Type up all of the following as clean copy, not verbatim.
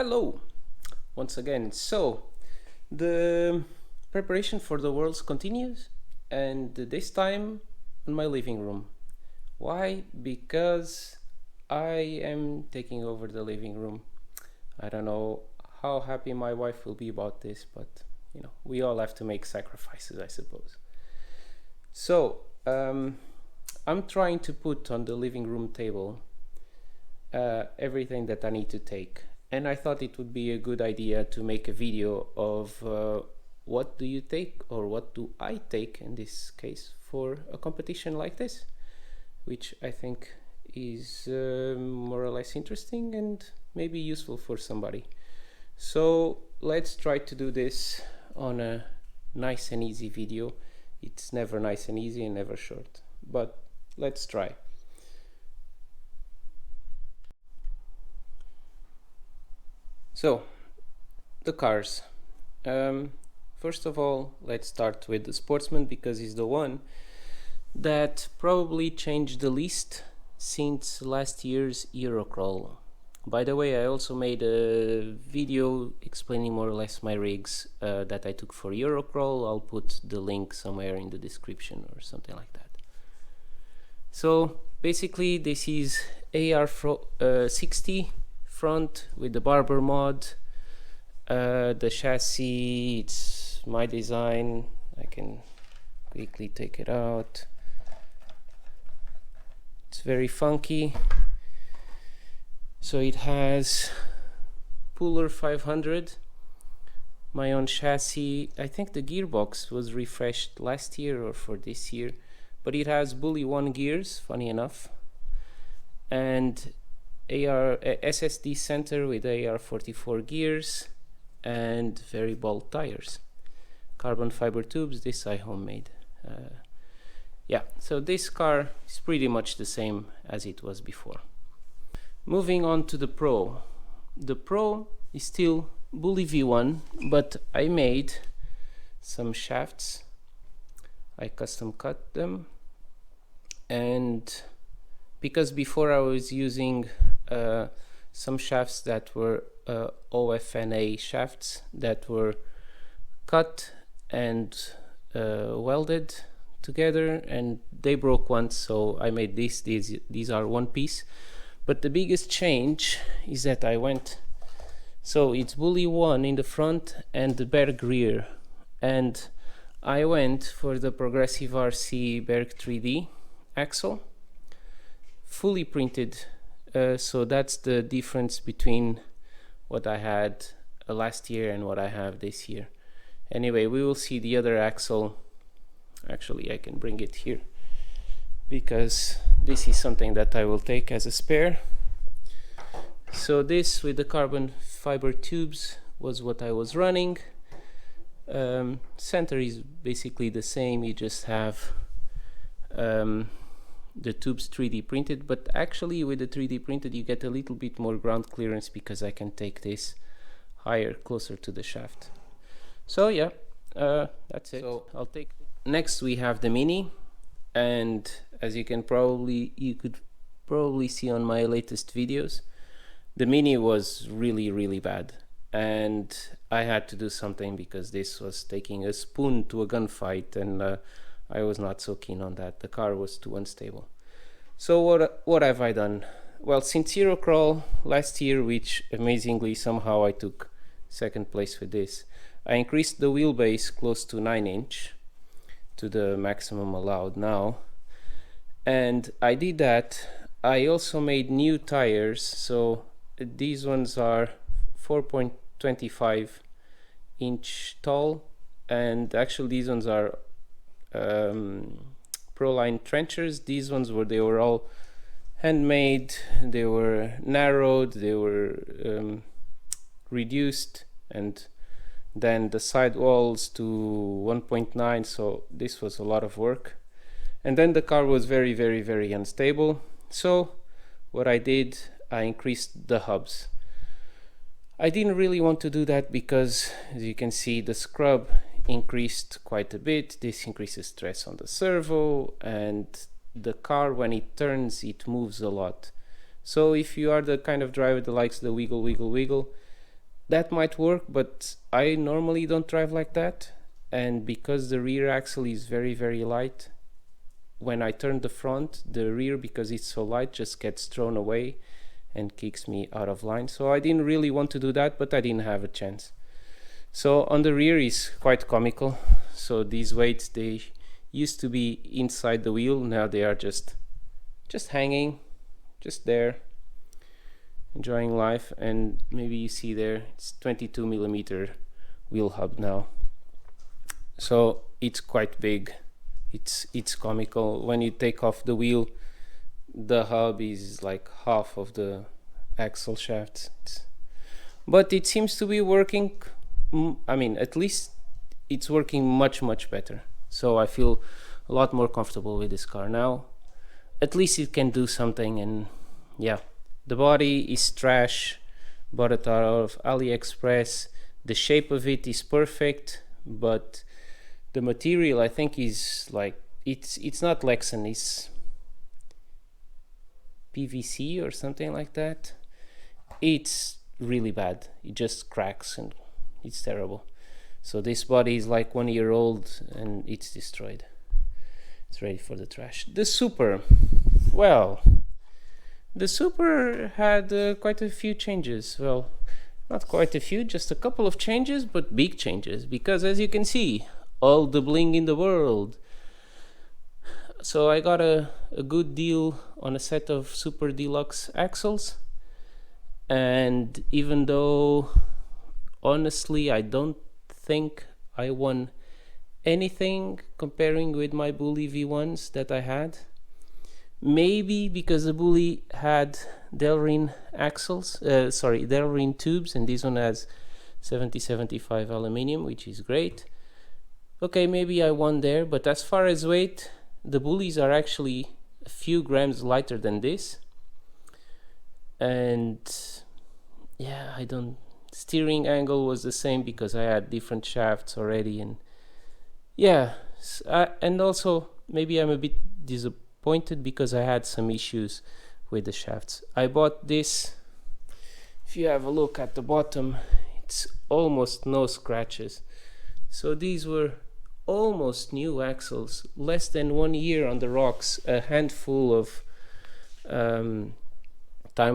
Hello, once again. So, the preparation for the Worlds continues, and this time in my living room. Why? Because I am taking over the living room. I don't know how happy my wife will be about this, but we all have to make sacrifices, I suppose. So, I'm trying to put on the living room table everything that I need to take, and I thought it would be a good idea to make a video of what do you take, or what do I take in this case, for a competition like this, which I think is more or less interesting and maybe useful for somebody. So let's try to do this on a nice and easy video. It's never nice and easy and never short, but let's try. So, the cars. First of all, let's start with the Sportsman, because he's the one that probably changed the least since last year's Eurocrawl. By the way, I also made a video explaining more or less my rigs that I took for Eurocrawl. I'll put the link somewhere in the description or something like that. So basically this is AR60 front with the Barber mod. The chassis, it's my design. I can quickly take it out. It's very funky. So it has Puller 500, my own chassis. I think the gearbox was refreshed last year or for this year, but it has Bully 1 gears, funny enough, and SSD center with AR44 gears and very bold tires. Carbon fiber tubes, this I homemade. Yeah, so this car is pretty much the same as it was before. Moving on to the Pro. The Pro is still Bully V1, but I made some shafts. I custom cut them, and because before I was using some shafts that were OFNA shafts that were cut and welded together, and they broke once, so I made these are one piece. But the biggest change is that I went, so it's Bully 1 in the front and the Berg rear, and I went for the Progressive RC Berg 3D axle, fully printed. So that's the difference between what I had last year and what I have this year. Anyway, we will see the other axle. Actually, I can bring it here, because this is something that I will take as a spare. So this with the carbon fiber tubes was what I was running. Center is basically the same, you just have the tubes 3D printed, but actually with the 3D printed you get a little bit more ground clearance, because I can take this higher, closer to the shaft. So yeah, that's it. So I'll take. Next we have the Mini, and as you could probably see on my latest videos, the Mini was really bad, and I had to do something, because this was taking a spoon to a gunfight, and I was not so keen on that. The car was too unstable. So what have I done? Well, since Eurocrawl last year, which amazingly somehow I took second place with this, I increased the wheelbase close to 9-inch to the maximum allowed now, and I did that. I also made new tires, so these ones are 4.25 inch tall, and actually these ones are Proline trenchers. These ones they were all handmade, they were narrowed, they were reduced, and then the side walls to 1.9, so this was a lot of work. And then the car was very unstable, so what I did, I increased the hubs. I didn't really want to do that because, as you can see, the scrub increased quite a bit. This increases stress on the servo, and the car, when it turns, it moves a lot. So if you are the kind of driver that likes the wiggle, that might work, but I normally don't drive like that. And because the rear axle is very, very light, when I turn the front, the rear, because it's so light, just gets thrown away and kicks me out of line. So I didn't really want to do that, but I didn't have a chance. So on the rear is quite comical. So these weights, they used to be inside the wheel, now they are just hanging, just there, enjoying life. And maybe you see there, it's 22 millimeter wheel hub now, so it's quite big. It's comical. When you take off the wheel, the hub is like half of the axle shaft. But it seems to be working. I mean, at least it's working much better, so I feel a lot more comfortable with this car now. At least it can do something. And yeah, the body is trash, bought it out of AliExpress. The shape of it is perfect, but the material, I think, is like, it's not Lexan, it's PVC or something like that. It's really bad. It just cracks and it's terrible. So this body is like 1 year old and it's destroyed. It's ready for the trash. The Super, well, the Super had quite a few changes. Well, not quite a few, just a couple of changes, but big changes, because as you can see, all the bling in the world. So I got a good deal on a set of Super Deluxe axles, and even though honestly I don't think I won anything comparing with my Bully V1s that I had, maybe because the Bully had Delrin axles, Delrin tubes, and this one has 70-75 aluminium, which is great. Okay, maybe I won there, but as far as weight, the Bullies are actually a few grams lighter than this. And yeah, steering angle was the same because I had different shafts already. And yeah, and also maybe I'm a bit disappointed because I had some issues with the shafts. I bought this. If you have a look at the bottom, it's almost no scratches. So these were almost new axles, less than 1 year on the rocks, a handful of time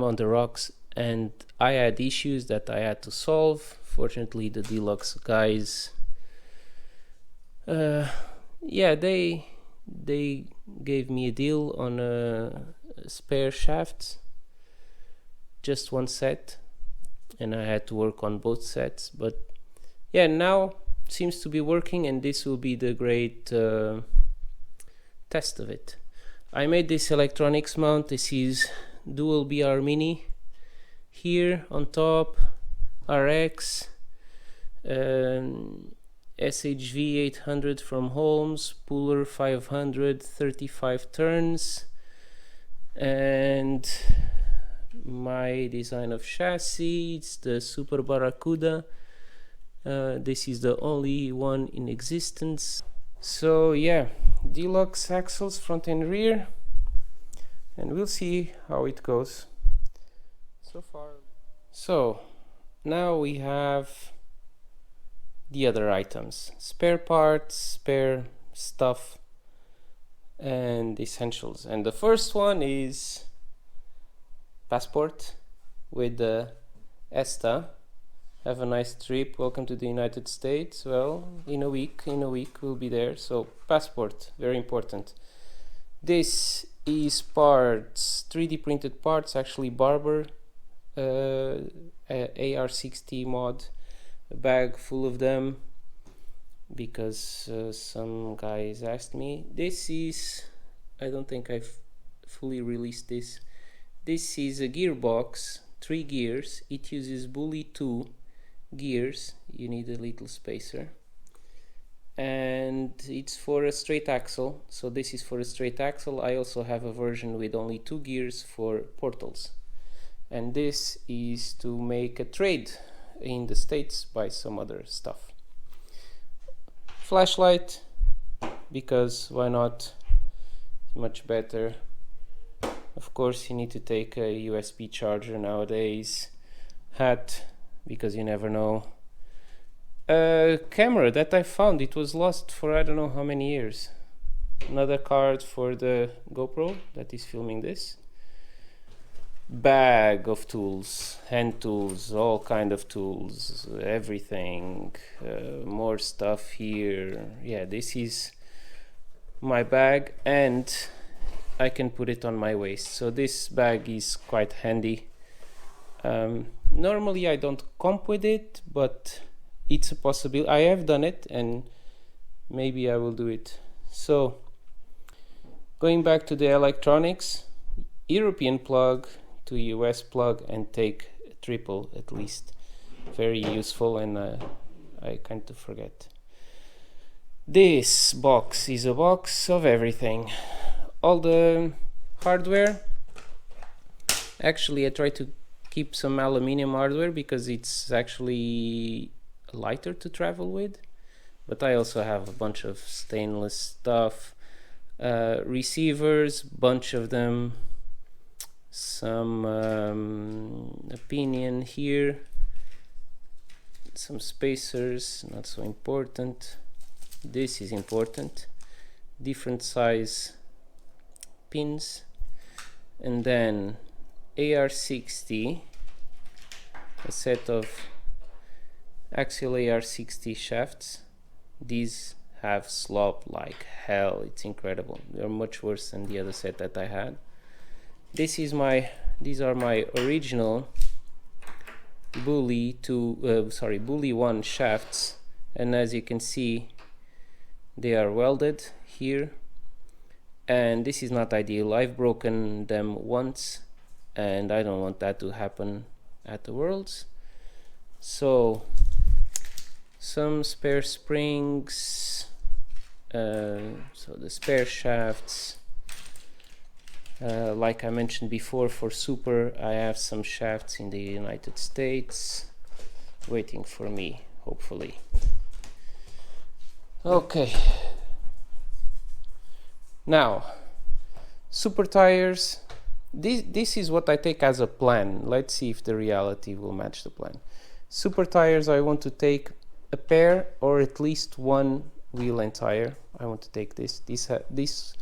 on the rocks, and I had issues that I had to solve. Fortunately, the Deluxe guys, yeah, they gave me a deal on spare shafts, just one set, and I had to work on both sets. But yeah, now seems to be working, and this will be the great test of it. I made this electronics mount. This is dual BR Mini. Here on top, RX, SHV 800 from Holmes, Puller 500, 35 turns, and my design of chassis, it's the Super Barracuda. This is the only one in existence. So yeah, Deluxe axles, front and rear, and we'll see how it goes so far. So now we have the other items, spare parts, spare stuff, and essentials. And the first one is passport with the ESTA. Have a nice trip, welcome to the United States. Well, in a week we'll be there. So passport, very important. This is parts, 3D printed parts, actually Barber AR60 mod, a bag full of them because some guys asked me. This is, I don't think I've fully released this. This is a gearbox, 3 gears. It uses Bully 2 gears. You need a little spacer, and it's for a straight axle. So this is for a straight axle. I also have a version with only 2 gears for portals, and this is to make a trade in the States, buy some other stuff. Flashlight, because why not, much better. Of course you need to take a USB charger nowadays. Hat, because you never know. A camera that I found, it was lost for I don't know how many years. Another card for the GoPro that is filming this. Bag of tools, hand tools, all kind of tools, everything, more stuff here. Yeah, this is my bag, and I can put it on my waist, so this bag is quite handy. Normally I don't comp with it, but it's a possibility. I have done it, and maybe I will do it. So going back to the electronics, European plug to US plug, and take a triple at least. Very useful, and I kind of forget. This box is a box of everything. All the hardware. Actually, I try to keep some aluminium hardware because it's actually lighter to travel with. But I also have a bunch of stainless stuff. Receivers, bunch of them. Some pinion here. Some spacers, not so important. This is important. Different size pins. And then AR60, a set of axial AR60 shafts. These have slop like hell. It's incredible. They're much worse than the other set that I had. These are my original Bully 1 shafts, and as you can see, they are welded here, and this is not ideal. I've broken them once, and I don't want that to happen at the Worlds. So some spare springs, so the spare shafts. Like I mentioned before, for Super, I have some shafts in the United States waiting for me, hopefully. Okay. Now, Super tires. This is what I take as a plan. Let's see if the reality will match the plan. Super tires, I want to take a pair or at least one wheel and tire. I want to take this. This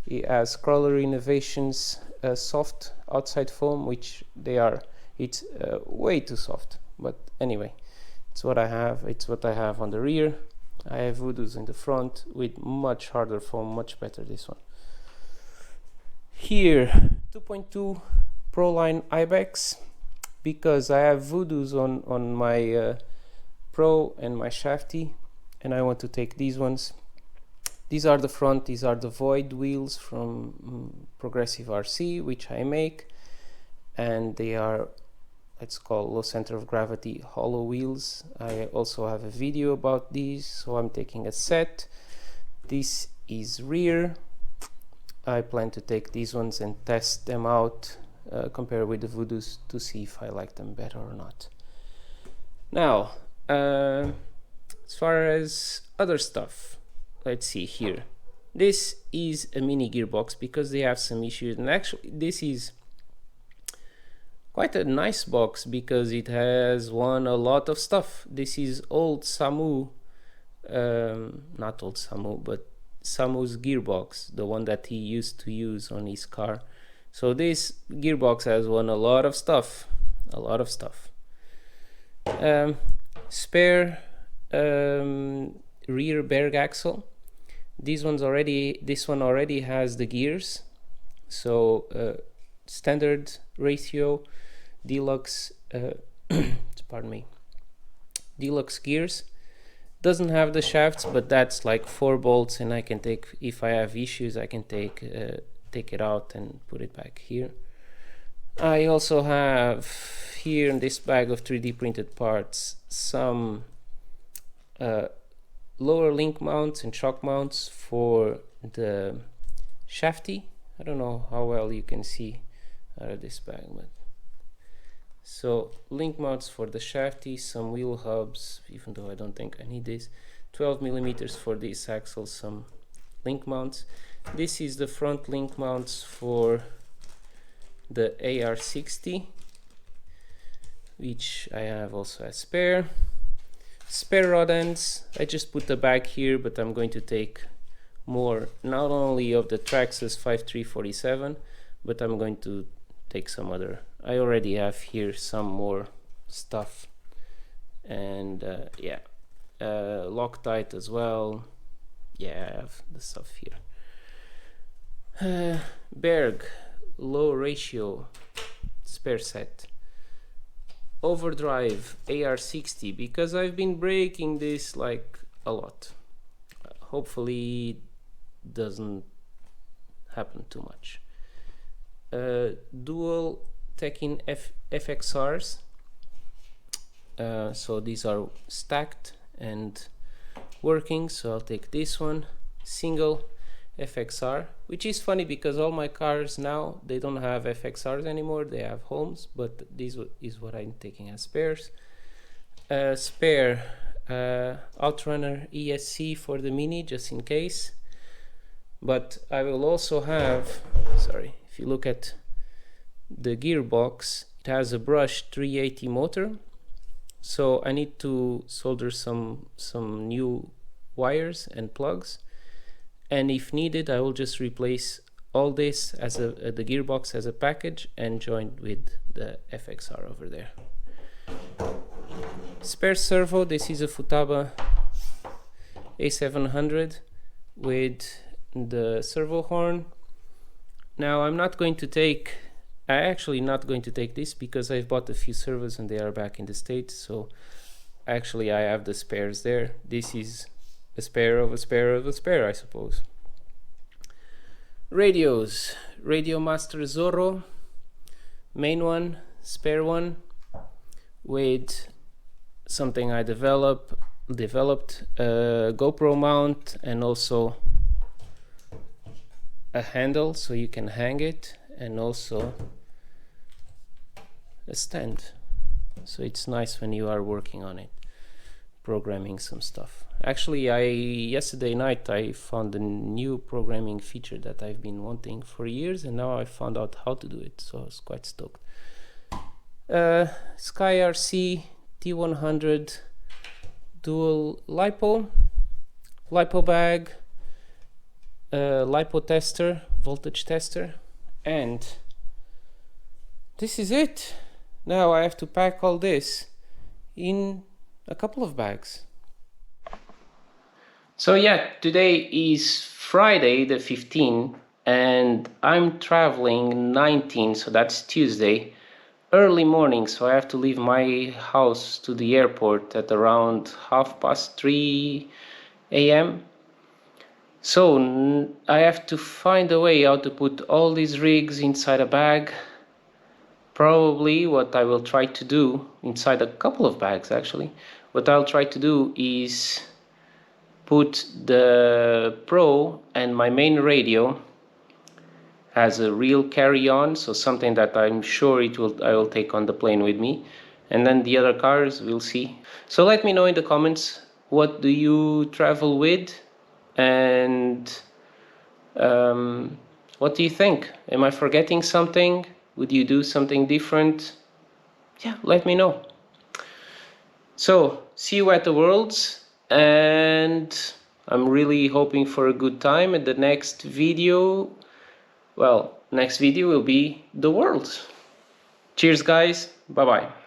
it has Crawler Innovations soft outside foam, which they are. It's way too soft, but anyway, it's what I have. It's what I have on the rear. I have Voodoos in the front with much harder foam, much better this one. Here, 2.2 Proline Ibex, because I have Voodoos on my Pro and my Shafty, and I want to take these ones. These are the front, these are the Void wheels from Progressive RC, which I make, and they are, let's call low center of gravity hollow wheels. I also have a video about these, so I'm taking a set. This is rear. I plan to take these ones and test them out, compare with the Voodoos to see if I like them better or not. Now, as far as other stuff, let's see here. This is a mini gearbox because they have some issues, and actually this is quite a nice box because it has won a lot of stuff. This is old Samu, not old Samu, but Samu's gearbox, the one that he used to use on his car. So this gearbox has won a lot of stuff, spare rear Berg axle. This one already has the gears, so standard ratio, deluxe, pardon me, deluxe gears. Doesn't have the shafts, but that's like 4 bolts, and I can take, if I have issues, I can take it out and put it back here. I also have here in this bag of 3D printed parts some lower link mounts and shock mounts for the Shafty. I don't know how well you can see out of this bag, but so link mounts for the Shafty, some wheel hubs, even though I don't think I need this, 12mm for this axle, some link mounts. This is the front link mounts for the AR60. which I have also a spare rod ends. I just put the bag here, but I'm going to take more, not only of the Traxxas 5347, but I'm going to take some other. I already have here some more stuff, and yeah, Loctite as well. Yeah, I have the stuff here. Berg low ratio spare set. Overdrive AR60, because I've been breaking this like a lot. Hopefully doesn't happen too much. Dual Tekin FXRs. So these are stacked and working, so I'll take this one. Single FXR, which is funny because all my cars now, they don't have FXRs anymore, they have homes, but this is what I'm taking as spares. Spare Outrunner ESC for the Mini, just in case. But I will also have, sorry, if you look at the gearbox, it has a brushed 380 motor, so I need to solder some new wires and plugs, and if needed I will just replace all this as the gearbox as a package and join with the FXR over there. Spare servo, this is a Futaba A700 with the servo horn. Now I'm actually not going to take this because I've bought a few servos and they are back in the States, so actually I have the spares there. This is a spare of a spare of a spare, I suppose. Radios, Radio Master Zorro, main one, spare one, with something I developed, a GoPro mount, and also a handle so you can hang it, and also a stand, so it's nice when you are working on it, programming some stuff. Actually, yesterday night I found a new programming feature that I've been wanting for years, and now I found out how to do it, so I was quite stoked. Sky RC T100 dual lipo bag, lipo tester, voltage tester, and this is it. Now I have to pack all this in a couple of bags. So yeah, today is Friday the 15th and I'm traveling 19, so that's Tuesday, early morning, so I have to leave my house to the airport at around 3:30 a.m. So I have to find a way how to put all these rigs inside a bag. Probably what I will try to do, inside a couple of bags actually, what I'll try to do is put the Pro and my main radio as a real carry-on, so something that I'm sure I will take on the plane with me, and then the other cars we'll see. So let me know in the comments, what do you travel with, and what do you think? Am I forgetting something? Would you do something different? Yeah, let me know. So see you at the Worlds, and I'm really hoping for a good time. And the next video, well, next video will be the Worlds. Cheers guys, bye bye.